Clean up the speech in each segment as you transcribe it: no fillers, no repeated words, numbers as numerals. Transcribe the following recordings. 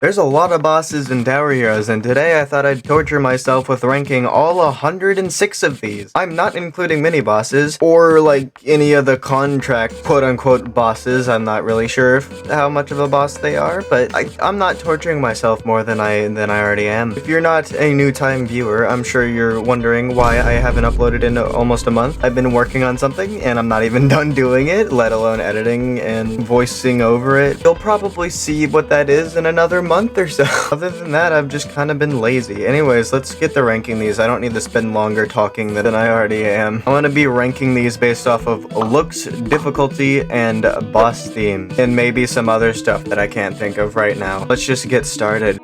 There's a lot of bosses in Tower Heroes, and today I thought I'd torture myself with ranking all 106 of these. I'm not including mini-bosses, or like any of the contract quote-unquote bosses. I'm not really sure how much of a boss they are, but I'm not torturing myself more than I already am. If you're not a new-time viewer, I'm sure you're wondering why I haven't uploaded in almost a month. I've been working on something, and I'm not even done doing it, let alone editing and voicing over it. You'll probably see what that is in another month or so. Other than that, I've just kind of been lazy. Anyways, let's get to ranking these. I don't need to spend longer talking than I already am. I want to be ranking these based off of looks, difficulty, and boss theme, and maybe some other stuff that I can't think of right now. Let's just get started.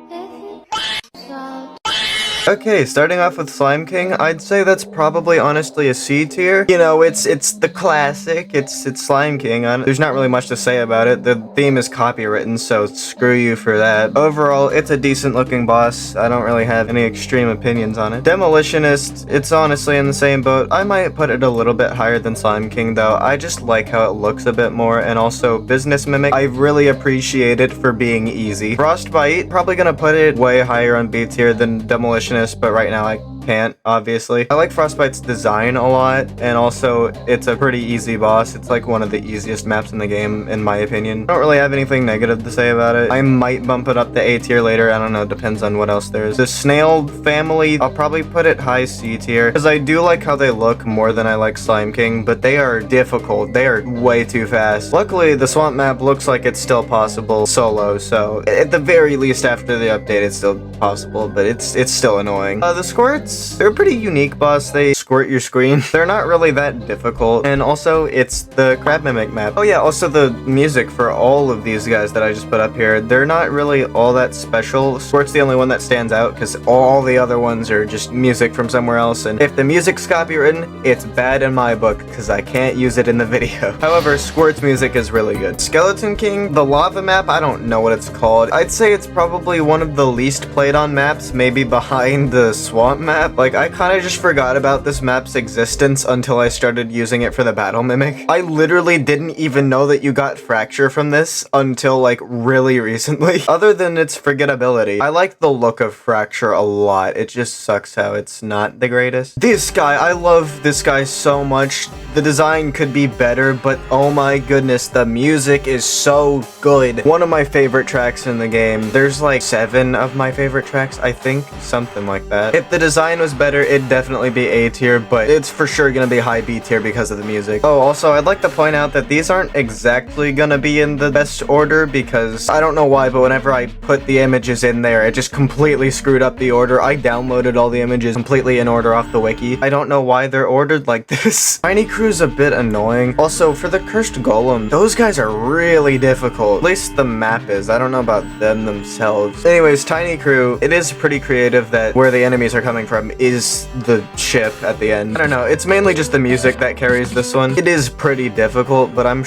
Okay, starting off with Slime King, I'd say that's probably honestly a C tier. You know, it's the classic, it's Slime King. There's not really much to say about it. The theme is copywritten, so screw you for that. Overall, it's a decent looking boss. I don't really have any extreme opinions on it. Demolitionist, it's honestly in the same boat. I might put it a little bit higher than Slime King though. I just like how it looks a bit more, and also Business Mimic, I really appreciate it for being easy. Frostbite, probably gonna put it way higher on B tier than Demolitionist, but right now I can't, obviously. I like Frostbite's design a lot, and also it's a pretty easy boss. It's like one of the easiest maps in the game, in my opinion. I don't really have anything negative to say about it. I might bump it up to A tier later, I don't know, depends on what else there is. The Snail family, I'll probably put it high C tier, because I do like how they look more than I like Slime King, but they are difficult. They are way too fast. Luckily, the swamp map looks like it's still possible solo, so at the very least after the update, it's still possible, but it's still annoying. The Squirts, they're a pretty unique boss. They squirt your screen. They're not really that difficult, and also it's the Crab Mimic map. Oh yeah, also the music for all of these guys that I just put up here, they're not really all that special. Squirt's the only one that stands out, because all the other ones are just music from somewhere else, and if the music's copywritten, it's bad in my book, because I can't use it in the video. However, Squirt's music is really good. Skeleton King, the lava map, I don't know what it's called. I'd say it's probably one of the least played on maps, maybe behind the swamp map. Like, I kind of just forgot about this map's existence until I started using it for the battle mimic. I literally didn't even know that you got fracture from this until like really recently. Other than its forgettability, I like the look of fracture a lot. It just sucks how it's not the greatest. This guy, I love this guy so much. The design could be better, but oh my goodness, the music is so good. One of my favorite tracks in the game. There's like 7 of my favorite tracks, I think, something like that. If the design was better, it'd definitely be A tier, but it's for sure gonna be high B tier because of the music. Oh, also, I'd like to point out that these aren't exactly gonna be in the best order, because I don't know why, but whenever I put the images in there, it just completely screwed up the order. I downloaded all the images completely in order off the wiki. I don't know why they're ordered like this. Tiny Crew's a bit annoying. Also, for the Cursed Golem, those guys are really difficult. At least the map is. I don't know about them themselves. Anyways, Tiny Crew, it is pretty creative that where the enemies are coming from is the ship at the end. I don't know, it's mainly just the music that carries this one. It is pretty difficult, but I'm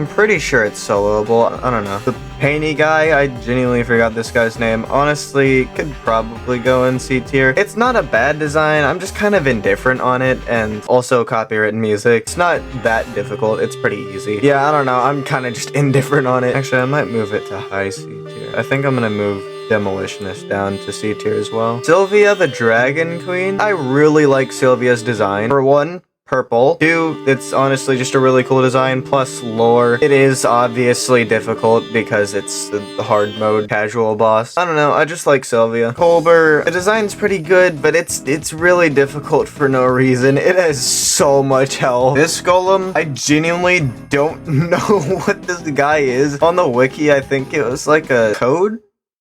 pretty sure it's soloable. I don't know. The Painty guy, I genuinely forgot this guy's name. Honestly, could probably go in C tier. It's not a bad design, I'm just kind of indifferent on it, and also copywritten music. It's not that difficult, it's pretty easy. Yeah, I don't know, I'm kind of just indifferent on it. Actually, I might move it to high C tier. I think I'm gonna move Demolitionist down to C tier as well. Sylvia the Dragon Queen. I really like Sylvia's design. For one, purple. 2, it's honestly just a really cool design, plus lore. It is obviously difficult because it's the hard mode casual boss. I don't know, I just like Sylvia. Colbur, the design's pretty good, but it's really difficult for no reason. It has so much health. This golem, I genuinely don't know what this guy is. On the wiki, I think it was like a code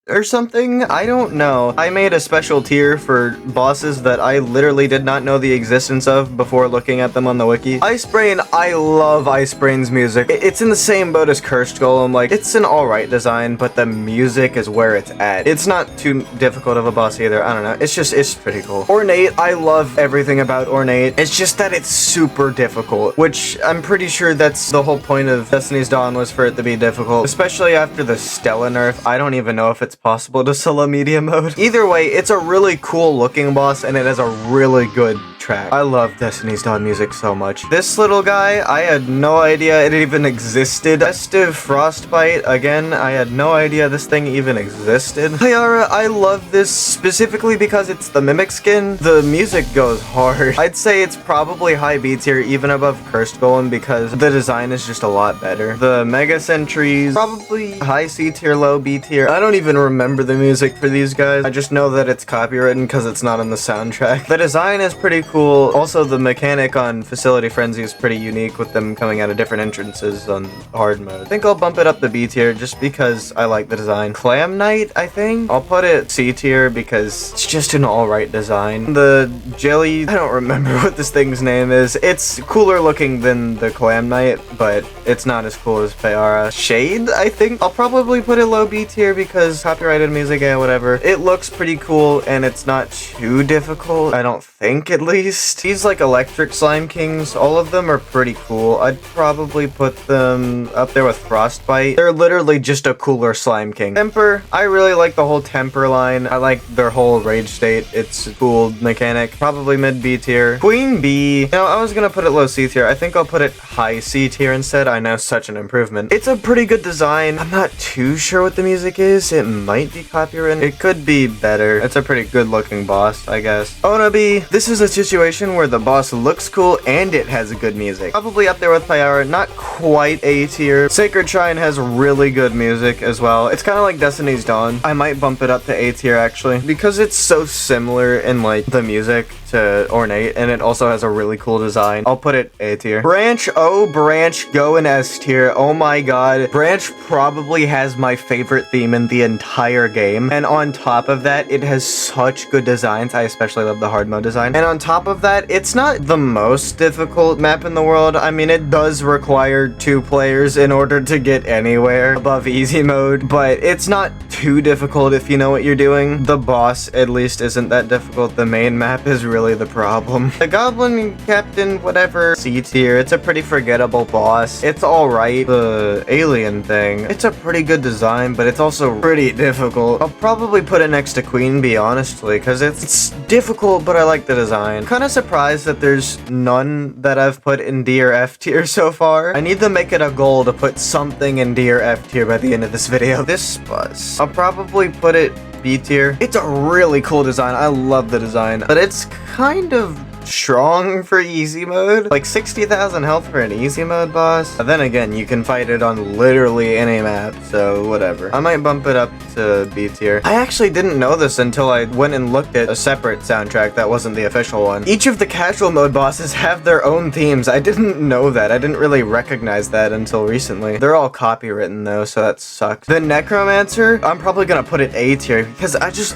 or something? I don't know. I made a special tier for bosses that I literally did not know the existence of before looking at them on the wiki. Icebrain, I love Icebrain's music. It's in the same boat as Cursed Golem. Like, it's an alright design, but the music is where it's at. It's not too difficult of a boss either. I don't know. It's pretty cool. Ornate, I love everything about Ornate. It's just that it's super difficult, which I'm pretty sure that's the whole point of Destiny's Dawn, was for it to be difficult, especially after the Stella nerf. I don't even know if it's possible to solo media mode. Either way, it's a really cool looking boss, and it has a really good track. I love Destiny's Dawn music so much. This little guy, I had no idea it even existed. Festive Frostbite, again, I had no idea this thing even existed. Pyara, I love this specifically because it's the Mimic skin. The music goes hard. I'd say it's probably high B tier, even above Cursed Golem, because the design is just a lot better. The Mega Sentries, probably high C tier, low B tier. I don't even remember the music for these guys. I just know that it's copywritten because it's not on the soundtrack. The design is pretty cool. Also, the mechanic on Facility Frenzy is pretty unique with them coming out of different entrances on hard mode. I think I'll bump it up to B tier just because I like the design. Clam Knight, I think? I'll put it C tier because it's just an alright design. The Jelly, I don't remember what this thing's name is. It's cooler looking than the Clam Knight, but it's not as cool as Pyara. Shade, I think? I'll probably put it low B tier because copyrighted music, yeah, whatever. It looks pretty cool and it's not too difficult, I don't think, at least. These like electric slime kings, all of them are pretty cool. I'd probably put them up there with Frostbite. They're literally just a cooler slime king. Temper, I really like the whole Temper line. I like their whole rage state. It's a cool mechanic. Probably mid B tier. Queen Bee, you know, I was gonna put it low C tier. I think I'll put it high C tier instead. I know, such an improvement. It's a pretty good design. I'm not too sure what the music is. It might be copywritten. It could be better. It's a pretty good looking boss, I guess. Onobi, this is a situation where the boss looks cool and it has good music. Probably up there with Pyara, not quite A tier. Sacred Shrine has really good music as well. It's kind of like Destiny's Dawn. I might bump it up to A tier actually, because it's so similar in like the music to Ornate, and it also has a really cool design. I'll put it A tier. Branch, oh Branch, go in S tier. Oh my god. Branch probably has my favorite theme in the entire game, and on top of that, it has such good designs. I especially love the hard mode design. And on top of that, it's not the most difficult map in the world. I mean, it does require 2 players in order to get anywhere above easy mode, but it's not too difficult if you know what you're doing. The boss, at least, isn't that difficult. The main map is really the problem. The Goblin Captain, whatever, C tier. It's a pretty forgettable boss. It's alright. The alien thing, it's a pretty good design, but it's also pretty difficult. I'll probably put it next to Queen Bee, honestly, because it's difficult, but I like the design. Kind of surprised that there's none that I've put in D or F tier so far. I need to make it a goal to put something in D or F tier by the end of this video. This bus, I'll probably put it B tier. It's a really cool design. I love the design, but it's kind of strong for easy mode. Like 60,000 health for an easy mode boss. But then again, you can fight it on literally any map, so whatever. I might bump it up to B tier. I actually didn't know this until I went and looked at a separate soundtrack that wasn't the official one. Each of the casual mode bosses have their own themes. I didn't know that. I didn't really recognize that until recently. They're all copywritten though, so that sucks. The Necromancer, I'm probably gonna put it A tier because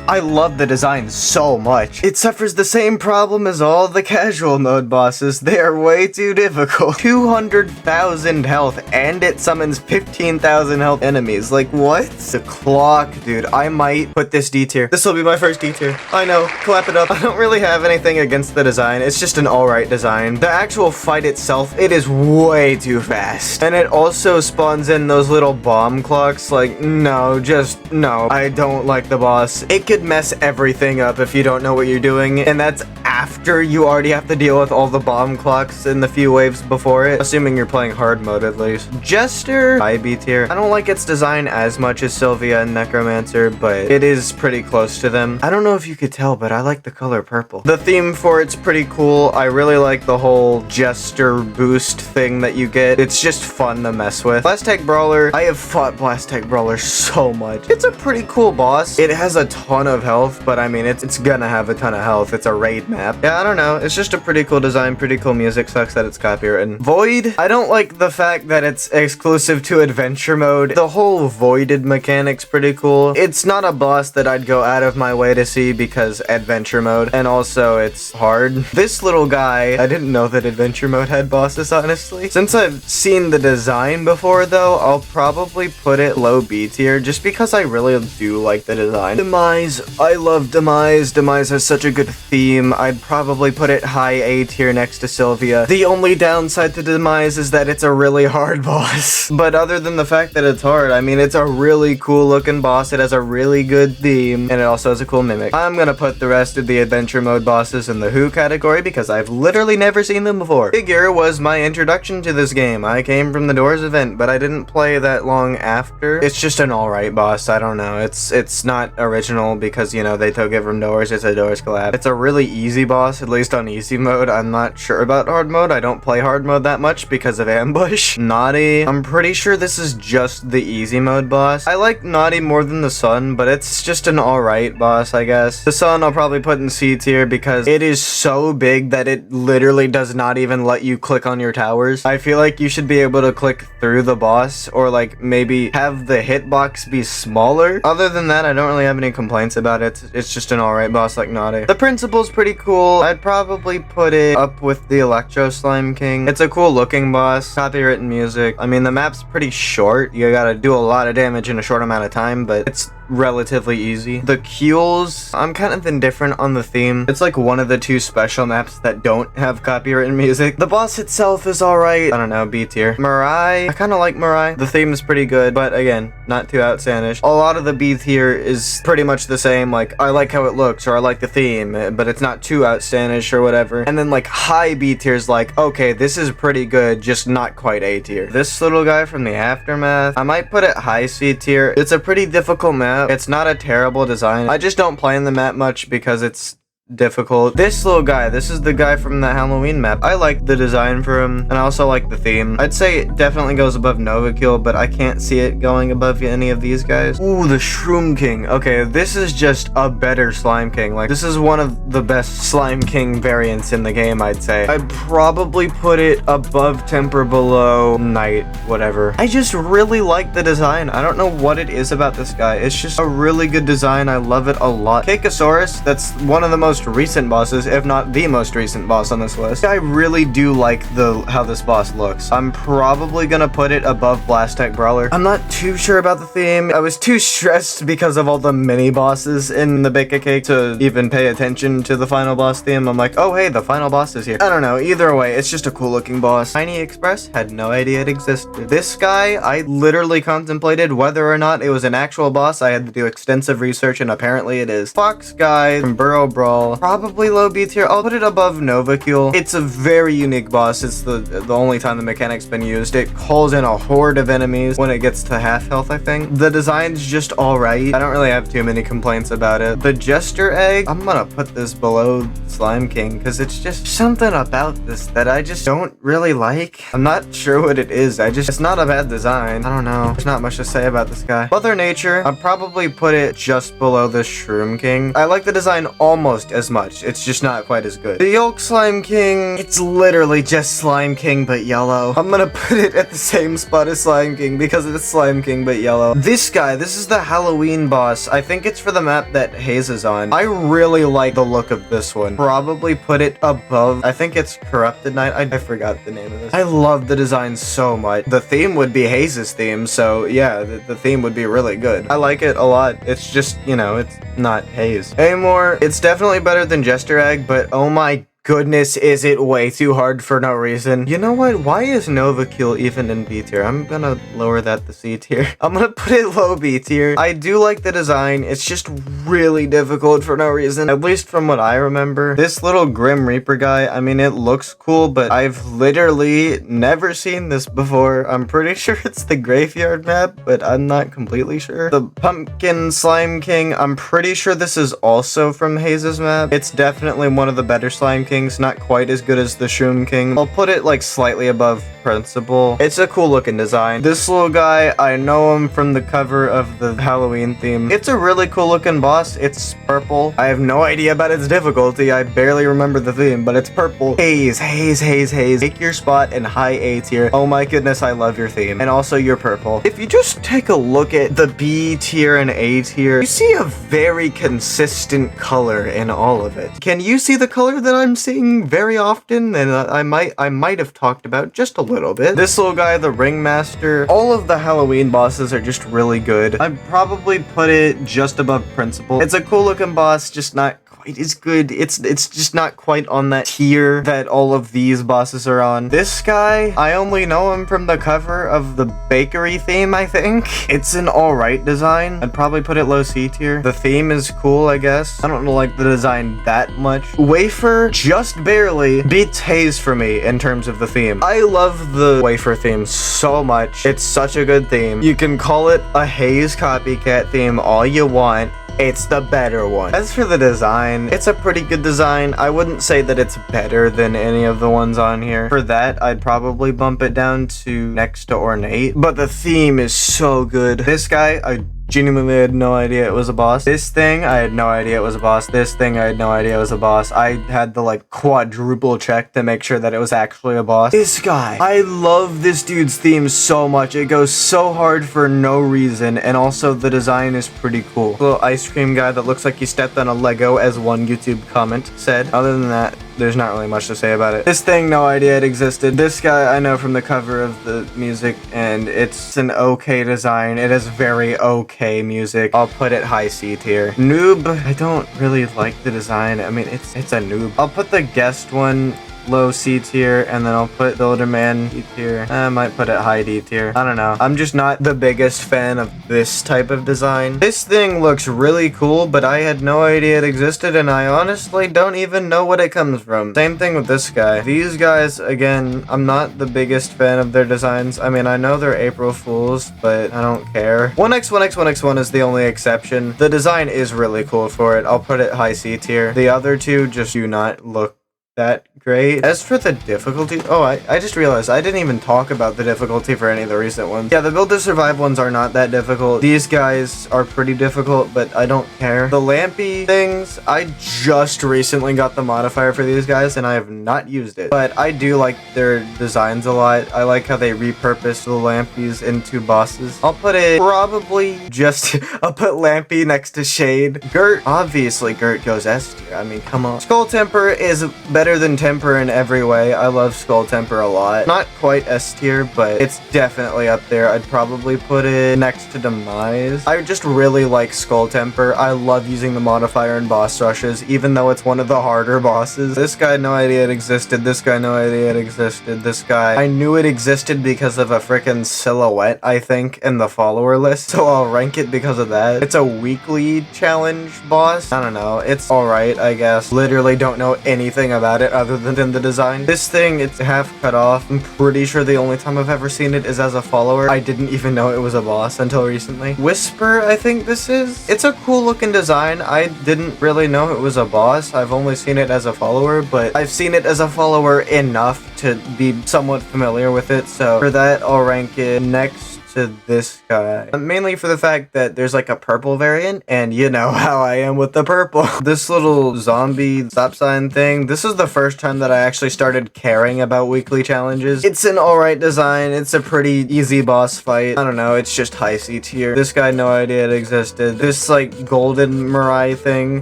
I love the design so much. It suffers the same problem as all the casual mode bosses. They are way too difficult. 200,000 health and it summons 15,000 health enemies. Like what? The clock, dude. I might put this D tier. This will be my first D tier. I know, clap it up. I don't really have anything against the design. It's just an alright design. The actual fight itself, it is way too fast. And it also spawns in those little bomb clocks. Like, no, just no. I don't like the boss. It could mess everything up if you don't know what you're doing, and that's after you already have to deal with all the bomb clocks in the few waves before it, assuming you're playing hard mode at least. Jester, high B tier. I don't like its design as much as Sylvia and Necromancer, but it is pretty close to them. I don't know if you could tell, but I like the color purple. The theme for it's pretty cool. I really like the whole Jester boost thing that you get. It's just fun to mess with. Blast Tag Brawler, I have fought Blast Tag Brawler so much. It's a pretty cool boss. It has a ton of health, but I mean, it's gonna have a ton of health. It's a raid map. Yeah, I don't know. It's just a pretty cool design, pretty cool music. Sucks that it's copywritten. Void, I don't like the fact that it's exclusive to adventure mode. The whole voided mechanic's pretty cool. It's not a boss that I'd go out of my way to see because adventure mode, and also it's hard. This little guy, I didn't know that adventure mode had bosses, honestly. Since I've seen the design before though, I'll probably put it low B tier just because I really do like the design. Demise, I love Demise. Demise has such a good theme. I I'd probably put it high A tier next to Sylvia. The only downside to Demise is that it's a really hard boss. But other than the fact that it's hard, I mean, it's a really cool looking boss. It has a really good theme, and it also has a cool mimic. I'm gonna put the rest of the adventure mode bosses in the Who category because I've literally never seen them before. Figure was my introduction to this game. I came from the Doors event, but I didn't play that long after. It's just an alright boss. I don't know. It's not original because, you know, they took it from Doors. It's a Doors collab. It's a really easy boss, at least on easy mode. I'm not sure about hard mode. I don't play hard mode that much because of ambush. Naughty. I'm pretty sure this is just the easy mode boss. I like Naughty more than the Sun, but it's just an alright boss, I guess. The Sun I'll probably put in C tier because it is so big that it literally does not even let you click on your towers. I feel like you should be able to click through the boss or like maybe have the hitbox be smaller. Other than that, I don't really have any complaints about it. It's just an alright boss like Naughty. The Principal's pretty cool. I'd probably put it up with the Electro Slime King. It's a cool looking boss. Copywritten music. I mean, the map's pretty short. You gotta do a lot of damage in a short amount of time, but it's relatively easy. The Kules, I'm kind of indifferent on the theme. It's like one of the two special maps that don't have copywritten music. The boss itself is alright. I don't know, B tier. Mirai, I kind of like Mirai. The theme is pretty good, but again, not too outlandish. A lot of the B tier is pretty much the same, like, I like how it looks, or I like the theme, but it's not too outlandish or whatever. And then like high B tier is like, okay, this is pretty good, just not quite A tier. This little guy from the Aftermath, I might put it high C tier. It's a pretty difficult map. It's not a terrible design. I just don't play in the map much because it's difficult. This little guy, this is the guy from the Halloween map. I like the design for him, and I also like the theme. I'd say it definitely goes above Novakill, but I can't see it going above any of these guys. Ooh, the Shroom King. Okay, this is just a better Slime King. Like, this is one of the best Slime King variants in the game, I'd say. I'd probably put it above Temper, below Knight, whatever. I just really like the design. I don't know what it is about this guy. It's just a really good design. I love it a lot. Cacosaurus, that's one of the most recent bosses, if not the most recent boss on this list. I really do like how this boss looks. I'm probably gonna put it above Blast Tech Brawler. I'm not too sure about the theme. I was too stressed because of all the mini bosses in the Bake a Cake to even pay attention to the final boss theme. I'm like, oh hey, the final boss is here. I don't know, either way, it's just a cool looking boss. Tiny Express, had no idea it existed. This guy, I literally contemplated whether or not it was an actual boss. I had to do extensive research, and apparently it is. Fox Guy from Brawl, probably low B tier. I'll put it above Novakill. It's a very unique boss. It's the only time the mechanic's been used. It calls in a horde of enemies when it gets to half health, I think. The design's just alright. I don't really have too many complaints about it. The Jester Egg, I'm gonna put this below Slime King because it's just something about this that I just don't really like. I'm not sure what it is. It's not a bad design. I don't know. There's not much to say about this guy. Mother Nature, I'll probably put it just below the Shroom King. I like the design almost as much. It's just not quite as good. The Yolk Slime King, it's literally just Slime King but yellow. I'm gonna put it at the same spot as Slime King because it's Slime King but yellow. This guy, this is the Halloween boss. I think it's for the map that Haze is on. I really like the look of this one. Probably put it above, I think it's Corrupted Knight. I forgot the name of this. I love the design so much. The theme would be Haze's theme, so yeah, the theme would be really good. I like it a lot. It's just, you know, it's not Haze. Amor, it's definitely better than Jester Egg, but oh my goodness, is it way too hard for no reason. You know what? Why is Novakill even in B tier? I'm gonna lower that to C tier. I'm gonna put it low B tier. I do like the design. It's just really difficult for no reason, at least from what I remember. This little Grim Reaper guy, I mean, it looks cool, but I've literally never seen this before. I'm pretty sure it's the Graveyard map, but I'm not completely sure. The Pumpkin Slime King, I'm pretty sure this is also from Haze's map. It's definitely one of the better Slime Kings, not quite as good as the Shroom King. I'll put it like slightly above Principal. It's a cool looking design. This little guy, I know him from the cover of the Halloween theme. It's a really cool looking boss. It's purple. I have no idea about its difficulty. I barely remember the theme, but it's purple. Haze. Take your spot in high A tier. Oh my goodness, I love your theme. And also your purple. If you just take a look at the B tier and A tier, you see a very consistent color in all of it. Can you see the color that I'm seeing very often? And I might have talked about just a little bit. This little guy, the Ringmaster, all of the Halloween bosses are just really good. I'd probably put it just above Principal. It's a cool looking boss, just not quite as good. It's just not quite on that tier that all of these bosses are on. This guy, I only know him from the cover of the bakery theme, I think. It's an alright design. I'd probably put it low C tier. The theme is cool, I guess. I don't like the design that much. Wafer just barely beats Haze for me in terms of the theme. I love the Wafer theme so much. It's such a good theme. You can call it a Haze copycat theme all you want. It's the better one. As for the design, it's a pretty good design. I wouldn't say that it's better than any of the ones on here. For that, I'd probably bump it down to next to Ornate. But the theme is so good. This guy, I genuinely had no idea it was a boss. This thing, I had no idea it was a boss. This thing, I had no idea it was a boss. I had to like quadruple check to make sure that it was actually a boss. This guy, I love this dude's theme so much. It goes so hard for no reason, and also the design is pretty cool. Little ice cream guy that looks like he stepped on a Lego, as one YouTube comment said. Other than that, there's not really much to say about it. This thing, no idea it existed. This guy, I know from the cover of the music, and it's an okay design. It is very okay music. I'll put it high C tier. Noob, I don't really like the design. I mean, it's a noob. I'll put the guest one low C tier, and then I'll put Builderman D tier. I might put it high D tier. I don't know. I'm just not the biggest fan of this type of design. This thing looks really cool, but I had no idea it existed, and I honestly don't even know what it comes from. Same thing with this guy. These guys, again, I'm not the biggest fan of their designs. I mean, I know they're April Fools, but I don't care. 1x1x1x1 is the only exception. The design is really cool for it. I'll put it high C tier. The other two just do not look that great. As for the difficulty, oh, I just realized I didn't even talk about the difficulty for any of the recent ones. Yeah, the Build to Survive ones are not that difficult. These guys are pretty difficult, but I don't care. The Lampy things, I just recently got the modifier for these guys, and I have not used it. But I do like their designs a lot. I like how they repurpose the Lampies into bosses. I'll put it probably just, I'll put Lampy next to Shade. Gert, obviously Gert goes S tier. I mean, come on. Skull Temper is better than Temper in every way. I love Skull Temper a lot. Not quite S tier, but it's definitely up there. I'd probably put it next to Demise. I just really like Skull Temper. I love using the modifier in boss rushes, even though it's one of the harder bosses. This guy, no idea it existed. This guy, no idea it existed. This guy, I knew it existed because of a freaking silhouette, I think, in the follower list, so I'll rank it because of that. It's a weekly challenge boss. I don't know. It's alright, I guess. Literally don't know anything about it other than the design. This thing, it's half cut off. I'm pretty sure the only time I've ever seen it is as a follower. I didn't even know it was a boss until recently. Whisper, I think this is. It's a cool looking design. I didn't really know it was a boss. I've only seen it as a follower, but I've seen it as a follower enough to be somewhat familiar with it. So for that, I'll rank it next to this guy. Mainly for the fact that there's like a purple variant, and you know how I am with the purple. This little zombie stop sign thing, this is the first time that I actually started caring about weekly challenges. It's an alright design. It's a pretty easy boss fight. I don't know, it's just high C tier. This guy, no idea it existed. This like golden Mirai thing,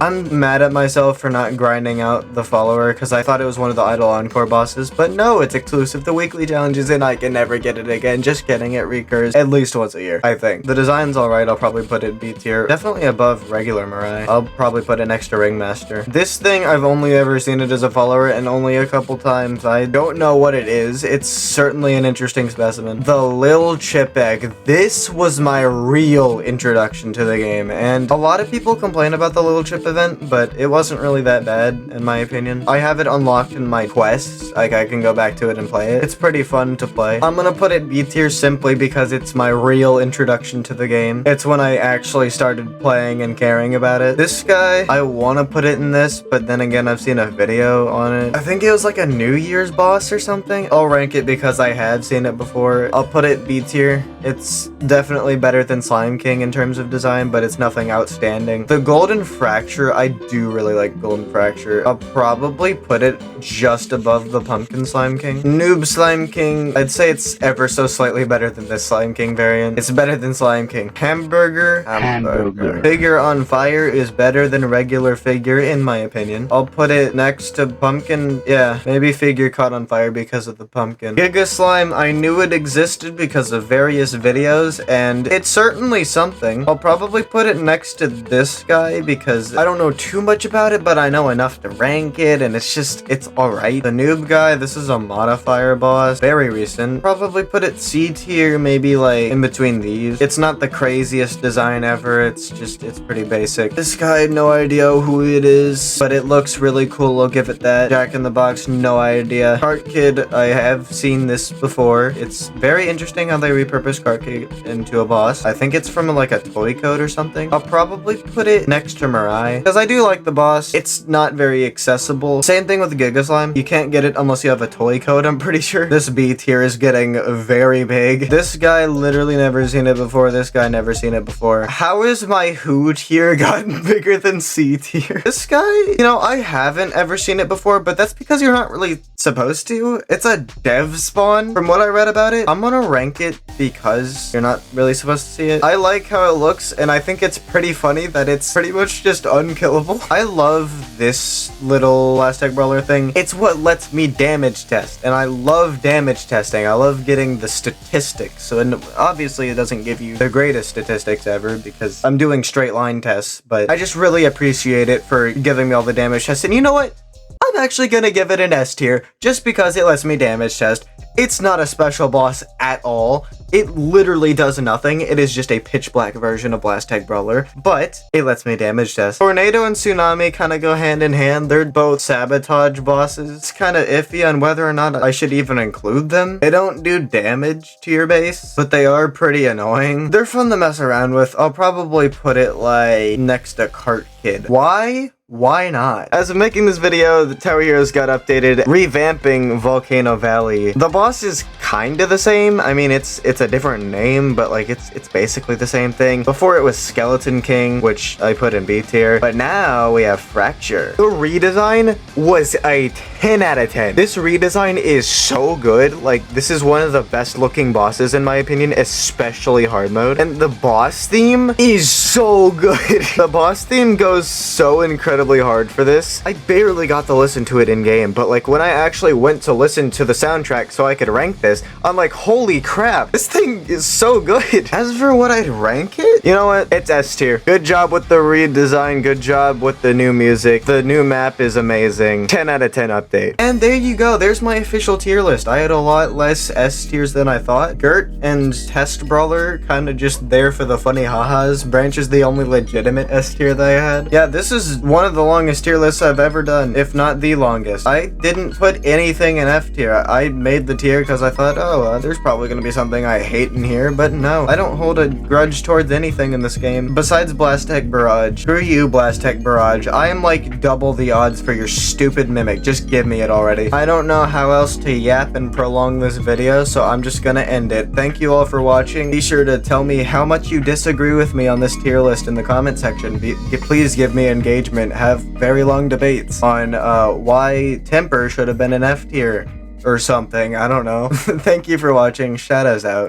I'm mad at myself for not grinding out the follower because I thought it was one of the Idol Encore bosses, but no, it's exclusive to weekly challenges and I can never get it again. Just kidding, it recurs at least once a year, I think. The design's alright. I'll probably put it B tier. Definitely above regular Mirai. I'll probably put it next to Ringmaster. This thing, I've only ever seen it as a follower and only a couple times. I don't know what it is. It's certainly an interesting specimen. The Lil Chip Egg. This was my real introduction to the game, and a lot of people complain about the Lil Chip event, but it wasn't really that bad, in my opinion. I have it unlocked in my quests. Like, I can go back to it and play it. It's pretty fun to play. I'm gonna put it B tier simply because it's my real introduction to the game. It's when I actually started playing and caring about it. This guy, I want to put it in this, but then again, I've seen a video on it. I think it was like a New Year's boss or something. I'll rank it because I have seen it before. I'll put it B tier. It's definitely better than Slime King in terms of design, but it's nothing outstanding. The Golden Fracture, I do really like Golden Fracture. I'll probably put it just above the Pumpkin Slime King. Noob Slime King, I'd say it's ever so slightly better than this Slime King. King variant. It's better than Slime King. Hamburger. Figure on fire is better than regular figure in my opinion. I'll put it next to pumpkin. Yeah, maybe figure caught on fire because of the pumpkin. Giga Slime, I knew it existed because of various videos, and it's certainly something. I'll probably put it next to this guy because I don't know too much about it, but I know enough to rank it, and it's alright. The noob guy, this is a modifier boss. Very recent. Probably put it C tier, maybe like in between these. It's not the craziest design ever. It's pretty basic. This guy, no idea who it is, but it looks really cool. I'll give it that. Jack in the Box, no idea. Cart Kid, I have seen this before. It's very interesting how they repurpose Cart Kid into a boss. I think it's from like a toy code or something. I'll probably put it next to Mirai because I do like the boss. It's not very accessible. Same thing with Giga Slime. You can't get it unless you have a toy code, I'm pretty sure. This B tier is getting very big. This guy literally never seen it before. This guy never seen it before. How is my Who tier gotten bigger than C tier? This guy, you know, I haven't ever seen it before, but that's because you're not really supposed to. It's a dev spawn. From what I read about it, I'm gonna rank it because you're not really supposed to see it. I like how it looks, and I think it's pretty funny that it's pretty much just unkillable. I love this little Blast Tag Brawler thing. It's what lets me damage test, and I love damage testing. I love getting the statistics. So, and obviously it doesn't give you the greatest statistics ever because I'm doing straight line tests, but I just really appreciate it for giving me all the damage tests. And you know what? I'm actually gonna give it an S tier just because it lets me damage test. It's not a special boss at all. It literally does nothing. It is just a pitch black version of Blast Tag Brawler, but it lets me damage test. Tornado and Tsunami kind of go hand in hand. They're both sabotage bosses. It's kind of iffy on whether or not I should even include them. They don't do damage to your base, but they are pretty annoying. They're fun to mess around with. I'll probably put it like next to Cart Kid. Why? Why not? As of making this video, the Tower Heroes got updated, revamping Volcano Valley. The boss is kind of the same. I mean, it's a different name, but like it's basically the same thing. Before it was Skeleton King, which I put in B tier, but now we have Fracture. The redesign was a 10 out of 10. This redesign is so good. Like, this is one of the best looking bosses in my opinion, especially hard mode. And the boss theme is so good. The boss theme goes so incredibly hard for this. I barely got to listen to it in game, but like when I actually went to listen to the soundtrack so I could rank this, I'm like, holy crap, this thing is so good. As for what I'd rank it, you know what? It's S tier. Good job with the redesign. Good job with the new music. The new map is amazing. 10 out of 10 update. And there you go. There's my official tier list. I had a lot less S tiers than I thought. Gert and Test Brawler kind of just there for the funny ha-has. Branch is the only legitimate S tier that I had. Yeah, this is one of the longest tier lists I've ever done, if not the longest. I didn't put anything in F tier. I made the tier because I thought, oh, there's probably going to be something I hate in here, but no. I don't hold a grudge towards anything in this game, besides Blast Tag Barrage. Screw you, Blast Tag Barrage. I am like double the odds for your stupid Mimic. Just give me it already. I don't know how else to yap and prolong this video, so I'm just gonna end it. Thank you all for watching. Be sure to tell me how much you disagree with me on this tier list in the comment section. Please give me engagement. Have very long debates on why Temper should have been an F tier or something. I don't know. Thank you for watching. Shadows out.